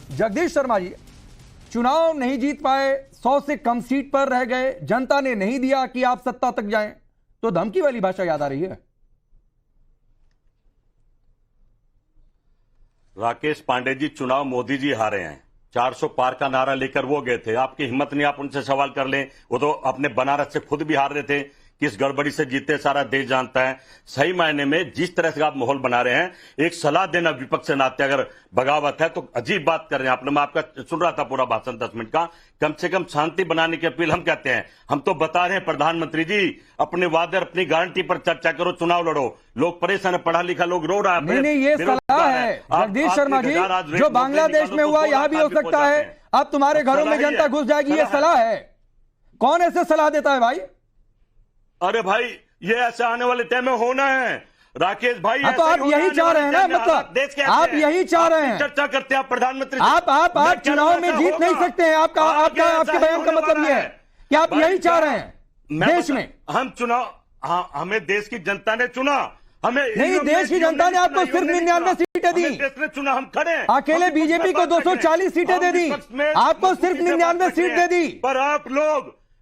जगदीश शर्मा जी, चुनाव नहीं जीत पाए, 100 से कम सीट पर रह गए, जनता ने नहीं दिया कि आप सत्ता तक जाएं, तो धमकी वाली भाषा याद आ रही है। राकेश पांडे जी, चुनाव मोदी जी हारे हैं। 400 पार का नारा लेकर वो गए थे। आपकी हिम्मत नहीं, आप उनसे सवाल कर लें। वो तो अपने बनारस से खुद भी हार रहे थे। किस गड़बड़ी से जीते सारा देश जानता है। सही मायने में जिस तरह से आप माहौल बना रहे हैं, एक सलाह देना विपक्ष से नाते अगर बगावत है तो अजीब बात कर रहे हैं आपने। मैं आपका सुन रहा था पूरा भाषण 10 मिनट का। कम से कम शांति बनाने की अपील हम कहते हैं। हम तो बता रहे हैं प्रधानमंत्री जी, अपने वादे अपनी गारंटी पर चर्चा करो, चुनाव लड़ो। लोग परेशान है, पढ़ा लिखा लोग रो रहा है। नहीं, ये सलाह है जगदीश शर्मा जी, जो बांग्लादेश में हुआ यहां भी हो सकता है। अब तुम्हारे घरों में जनता घुस जाएगी, ये सलाह है। कौन ऐसे सलाह देता है भाई? अरे भाई, ये ऐसे आने वाले टाइम में होना है राकेश भाई। तो आप यही चाह रहे हैं ना, मतलब आप यही चाह रहे हैं। चर्चा करते हैं आप प्रधानमंत्री। आप चुनाव में जीत नहीं सकते हैं। आपके बयान का मतलब ये है कि आप यही चाह रहे हैं देश में। हम चुनाव, हमें देश की जनता ने चुना। हमें नहीं, देश की जनता ने आपको सिर्फ 99 सीटें दी। देश ने चुना, हम खड़े हैं। अकेले बीजेपी को 240 सीटें दे दी, आपको सिर्फ 99 सीट दे दी। पर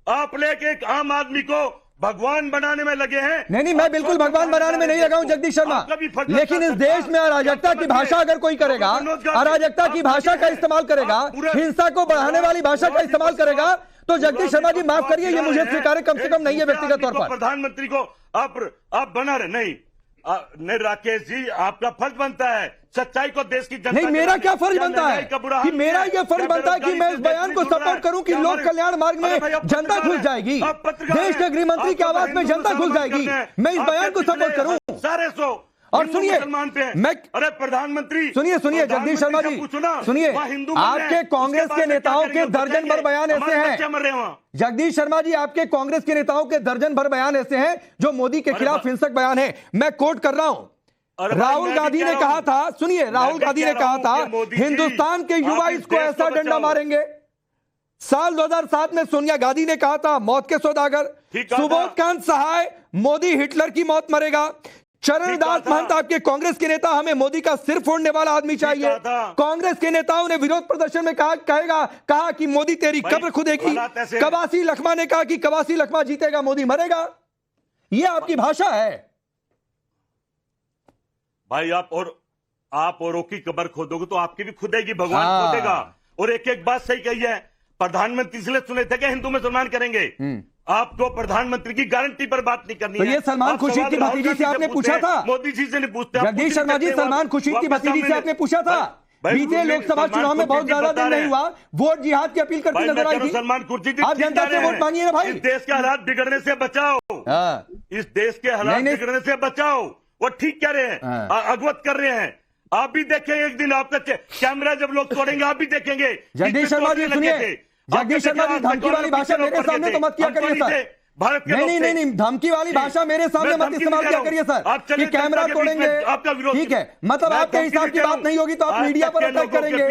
आप लेके एक आम आदमी को भगवान बनाने में लगे हैं। नहीं, मैं बिल्कुल भगवान बनाने में नहीं लगा हूं जगदीश शर्मा, लेकिन इस देश में अराजकता की भाषा अगर कोई करेगा, अराजकता की भाषा का इस्तेमाल करेगा, हिंसा को बढ़ाने वाली भाषा का इस्तेमाल करेगा, तो जगदीश शर्मा जी माफ करिए, ये मुझे स्वीकार्य कम से कम नहीं है व्यक्तिगत तौर पर। प्रधानमंत्री को आप बना रहे नहीं। राकेश जी, आपका फर्ज बनता है सच्चाई को देश की जनता। नहीं, मेरा क्या फर्ज बनता है कि मेरा ये फर्ज बनता है कि मैं इस बयान को सपोर्ट करूं कि लोक कल्याण मार्ग में जनता घुस जाएगी, देश के गृह मंत्री के आवास में जनता घुस जाएगी, मैं इस बयान को सपोर्ट करूं। सारे और सुनिए, मैं अरे प्रधानमंत्री सुनिए जगदीश शर्मा जी सुनिए, आपके कांग्रेस के नेताओं के दर्जन भर बयान ऐसे हैं, जगदीश शर्मा जी आपके कांग्रेस के नेताओं के दर्जन भर बयान ऐसे हैं जो मोदी के खिलाफ हिंसक बयान है। मैं कोट कर रहा हूं, राहुल गांधी ने कहा था, सुनिए, राहुल गांधी ने कहा था हिंदुस्तान के युवा इसको ऐसा डंडा मारेंगे। साल 2007 में सोनिया गांधी ने कहा था मौत के सौदागर। सुबोधकांत सहाय, मोदी हिटलर की मौत मरेगा। चरणदास महंत आपके कांग्रेस के नेता, हमें मोदी का सिर फोड़ने वाला आदमी चाहिए। कांग्रेस के नेताओं ने विरोध प्रदर्शन में कहा कि मोदी तेरी कब्र खुदेगी। कवासी लखमा ने कहा कि कवासी लखमा जीतेगा, मोदी मरेगा। यह आपकी भाषा है भाई। आप औरों की कब्र खोदोगे तो आपकी भी खुदेगी, भगवान खोदेगा। और एक बात सही कही है, प्रधानमंत्री इसलिए सुने थे कि हिंदू मुसलमान करेंगे। आपको प्रधानमंत्री की गारंटी पर बात नहीं करनी है। तो ये सलमान खुर्शीद की भतीजी से आपने पूछा था? मोदी जी से नहीं पूछते। जगदीश शर्मा जी, सलमान खुर्शीद की भतीजी से आपने पूछा था? बीते लोकसभा चुनाव में बहुत ज्यादा दिन नहीं हुआ, वोट जिहाद की अपील करती नजर आई थी। सलमान खुर्शीद, आप जनता से वोट मांगिए ना भाई। इस देश के हालात बिगड़ने से बचाओ, इस देश के हालात बिगड़ने से बचाओ। वो ठीक कह रहे हैं, अवगत कर रहे हैं। आप भी देखेंगे एक दिन, आपका कैमरा जब लोग तोड़ेंगे आप भी देखेंगे। जगदीश शर्मा जी सुनिए, जगदीश शर्मा जी धमकी वाली भाषा मेरे सामने तो मत किया करिए सर। नहीं, धमकी वाली भाषा मेरे सामने मत इस्तेमाल किया करिए सर कि कैमरा तोड़ेंगे। ठीक है, मतलब आपके हिसाब की बात नहीं होगी तो आप मीडिया पर अटैक करेंगे,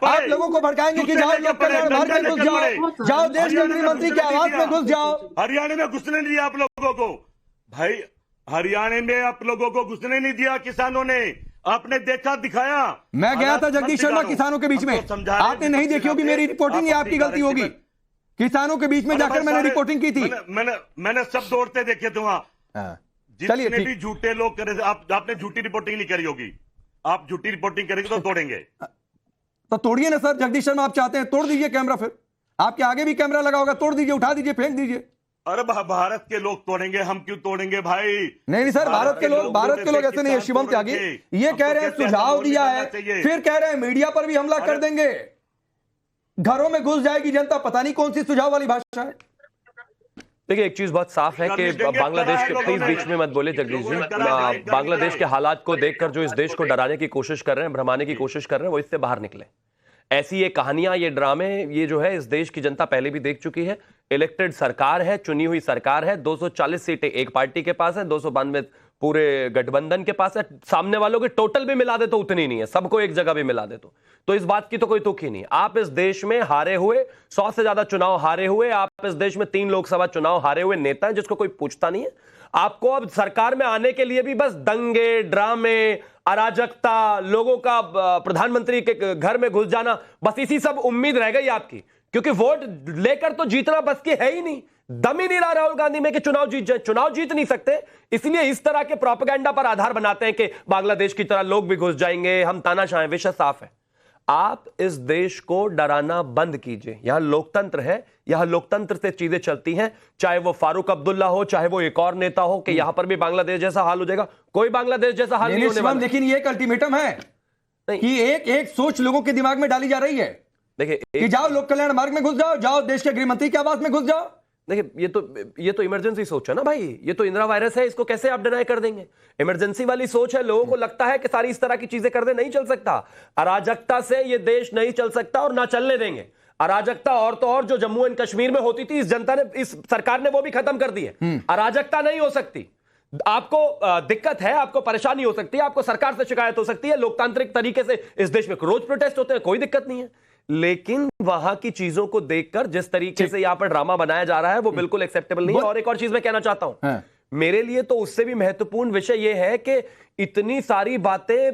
आप लोगों को भड़काएंगे कि जाओ लोक कल्याण मार्ग में घुस जाओ, देश के गृह मंत्री के आवास में घुस जाओ। हरियाणा में घुसने नहीं दिया आप लोगों को भाई, हरियाणा में आप लोगों को घुसने नहीं दिया किसानों ने। आपने देखा दिखाया। मैं गया था जगदीश शर्मा किसानों के बीच में, आपने नहीं देखी होगी मेरी रिपोर्टिंग, या आपकी गलती होगी। किसानों के बीच में जाकर मैंने रिपोर्टिंग की थी। मैंने सब दौड़ते देखे थे वहां। जितने भी झूठे लोग करे, आपने झूठी रिपोर्टिंग नहीं करी होगी। आप झूठी रिपोर्टिंग करेंगे तो तोड़ेंगे। तो तोड़िए ना सर, जगदीश शर्मा आप चाहते हैं तोड़ दीजिए कैमरा, फिर आपके आगे भी कैमरा लगा होगा, तोड़ दीजिए, उठा दीजिए, फेंक दीजिए। अरे भारत के लोग तोड़ेंगे, हम क्यों तोड़ेंगे भाई? नहीं सर, भारत के लोग ऐसे नहीं है। शिवम त्यागी ये कह रहे हैं सुझाव दिया है, फिर कह रहे हैं मीडिया पर भी हमला कर देंगे, घरों में घुस जाएगी जनता। पता नहीं कौन सी सुझाव वाली भाषा है। देखिए, एक चीज बहुत साफ है कि बांग्लादेश के, प्लीज बीच में मत बोले जगदीश जी, बांग्लादेश के हालात को देखकर जो इस देश को डराने की कोशिश कर रहे हैं, भ्रमाने की कोशिश कर रहे हैं, वो इससे बाहर निकले। ऐसी ये कहानियां, ये ड्रामे, ये जो है इस देश की जनता पहले भी देख चुकी है। इलेक्टेड सरकार है, चुनी हुई सरकार है, 240 सीटें एक पार्टी के पास है, 292 पूरे गठबंधन के पास है। सामने वालों के टोटल भी मिला दे तो उतनी नहीं है, सबको एक जगह भी मिला दे तो इस बात की तो कोई तुक ही नहीं। आप इस देश में हारे हुए, 100 से ज्यादा चुनाव हारे हुए, आप इस देश में 3 लोकसभा चुनाव हारे हुए नेता हैं जिसको कोई पूछता नहीं है। आपको अब सरकार में आने के लिए भी बस दंगे, ड्रामे, अराजकता, लोगों का प्रधानमंत्री के घर में घुस जाना, बस इसी सब उम्मीद रह गई आपकी, क्योंकि वोट लेकर तो जीतना बस की है ही नहीं, दम ही नहीं रहा राहुल गांधी में कि चुनाव जीत जाए। चुनाव जीत नहीं सकते, इसलिए इस तरह के प्रोपेगेंडा पर आधार बनाते हैं कि बांग्लादेश की तरह लोग भी घुस जाएंगे, हम तानाशाह हैं। विषय साफ है, आप इस देश को डराना बंद कीजिए। यहां लोकतंत्र है, यहां लोकतंत्र से चीजें चलती हैं, चाहे वो फारूक अब्दुल्ला हो, चाहे वो एक और नेता हो, कि यहां पर भी बांग्लादेश जैसा हाल हो जाएगा। कोई बांग्लादेश जैसा हाल नहीं होने वाला। लेकिन ये एक अल्टीमेटम है कि एक सोच लोगों के दिमाग में डाली जा रही है, देखिए कि जाओ लोक कल्याण मार्ग में घुस जाओ, जाओ देश के गृह मंत्री के आवास में घुस जाओ। देखिए ये तो इमरजेंसी सोच है ना भाई, ये तो इंदिरा वायरस है, इसको कैसे आप डिनाई कर देंगे? इमरजेंसी वाली सोच है, लोगों को लगता है कि सारी इस तरह की चीजें कर दे, नहीं चल सकता। अराजकता से ये देश नहीं चल सकता और ना चलने देंगे। अराजकता और तो और जो जम्मू एंड कश्मीर में होती थी, इस जनता ने, इस सरकार ने वो भी खत्म कर दी है। अराजकता नहीं हो सकती। आपको दिक्कत है, आपको परेशानी हो सकती है, आपको सरकार से शिकायत हो सकती है, लोकतांत्रिक तरीके से इस देश में रोज प्रोटेस्ट होते हैं, कोई दिक्कत नहीं है। लेकिन वहां की चीजों को देखकर जिस तरीके से यहां पर ड्रामा बनाया जा रहा है वो बिल्कुल एक्सेप्टेबल नहीं है। और एक और चीज मैं कहना चाहता हूं, मेरे लिए तो उससे भी महत्वपूर्ण विषय यह है कि इतनी सारी बातें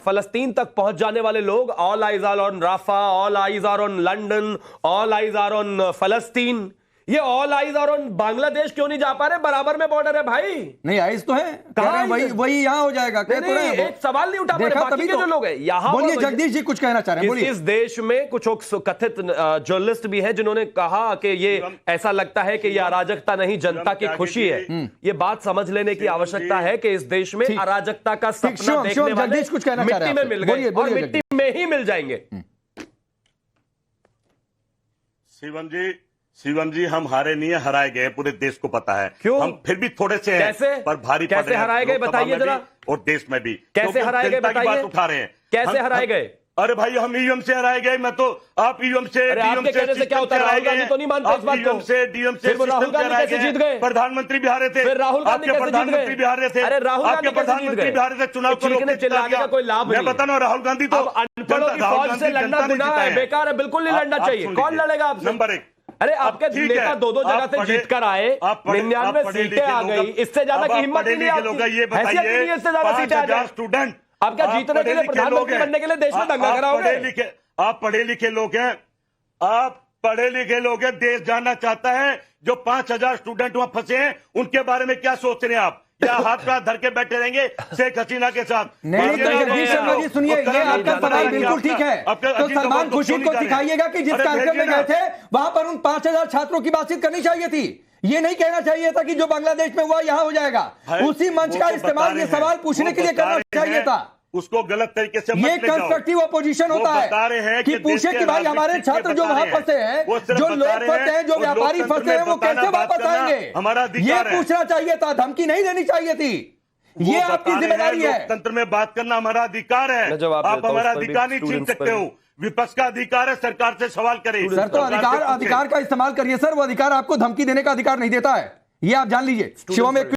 फलस्तीन तक पहुंच जाने वाले लोग, all eyes are on Rafah, all eyes are on London, all eyes are on फलस्तीन, ये all eyes are on Bangladesh क्यों नहीं जा पा रहे? बराबर में बॉर्डर है भाई। नहीं आइज तो है, वही यहां हो जाएगा। एक सवाल नहीं उठा पा रहे बाकी के जो लोग हैं यहां। बोलिए जगदीश जी, कुछ कहना चाह रहे हैं, बोलिए। इस देश में कुछ कथित जर्नलिस्ट भी हैं जिन्होंने कहा कि ये ऐसा लगता है कि ये अराजकता नहीं, जनता की खुशी है। ये बात समझ लेने की आवश्यकता है कि इस देश में अराजकता का सपना देखने वाले मिट्टी में मिल गए और मिट्टी में ही मिल जाएंगे। शिवम जी, हम हारे नहीं है, हराए गए, पूरे देश को पता है। क्यों? हम फिर भी थोड़े से हैं, कैसे? पर भारी कैसे हराए गए बताइए जरा, और देश में भी कैसे हराए गए बताइए, बात उठा रहे हैं। कैसे हराए गए? अरे भाई, हम ईवीएम से हराए गए। मैं तो आप ईवीएम से, आपके कहने से क्या होता है? राहुल गांधी तो नहीं मानते इस बात को। डीएम से राहुल गांधी कैसे जीत गए? प्रधानमंत्री भी हारे थे। फिर राहुल गांधी कैसे प्रधानमंत्री भी हारे थे। अरे राहुल गांधी प्रधानमंत्री भी हारे थे। चुनाव को चिल्लाने का कोई लाभ नहीं। मैं बता रहा हूं, राहुल गांधी तो अनपढ़ों की फौज से लड़ना गुनाह है, बेकार है, बिल्कुल नहीं लड़ना चाहिए। कौन लड़ेगा आपसे? नंबर एक, अरे आपके नेता दो जगह से जीत कर आए, 99 सीटें आ गई, इससे ज्यादा की हिम्मत नहीं है, ये बताइए, इससे ज्यादा सीटें आ जाए। स्टूडेंट आप क्या जीतने के लिए, प्रधानमंत्री बनने के लिए देश में दंगा कराओगे? आप पढ़े लिखे लोग हैं, आप पढ़े लिखे लोग हैं। देश जानना चाहता है जो 5000 स्टूडेंट वहां फंसे हैं, उनके बारे में क्या सोच रहे हैं आप? या हाथ पे हाथ धर के बैठे रहेंगे शेख हसीना के साथ? नहीं, जगदीश शर्मा जी सुनिए, ये आपका सवाल बिल्कुल ठीक है। तो सलमान खुर्शीद को सिखाइएगा कि जिस कार्यक्रम में गए थे वहां पर उन 5000 छात्रों की बातचीत करनी चाहिए थी। ये नहीं कहना चाहिए था कि जो बांग्लादेश में हुआ यहां हो जाएगा। उसी मंच का इस्तेमाल ये सवाल पूछने के लिए करना चाहिए था। उसको गलत तरीके से ये कंस्ट्रक्टिव अपोजिशन होता है कि पूछे कि भाई हमारे छात्र जो वहां फंसे हैं, जो लोग फंसे हैं, जो व्यापारी फंसे हैं, वो कैसे वापस आएंगे? हमारा ये पूछना चाहिए था, धमकी नहीं देनी चाहिए थी। ये आपकी जिम्मेदारी है। लोकतंत्र में बात करना हमारा अधिकार है, आप हमारा अधिकार नहीं छीन सकते हो। विपक्ष का अधिकार है सरकार से सवाल करे। सर तो अधिकार का इस्तेमाल करिए सर, वो अधिकार आपको धमकी देने का अधिकार नहीं देता है, ये आप जान लीजिए। शिवम एक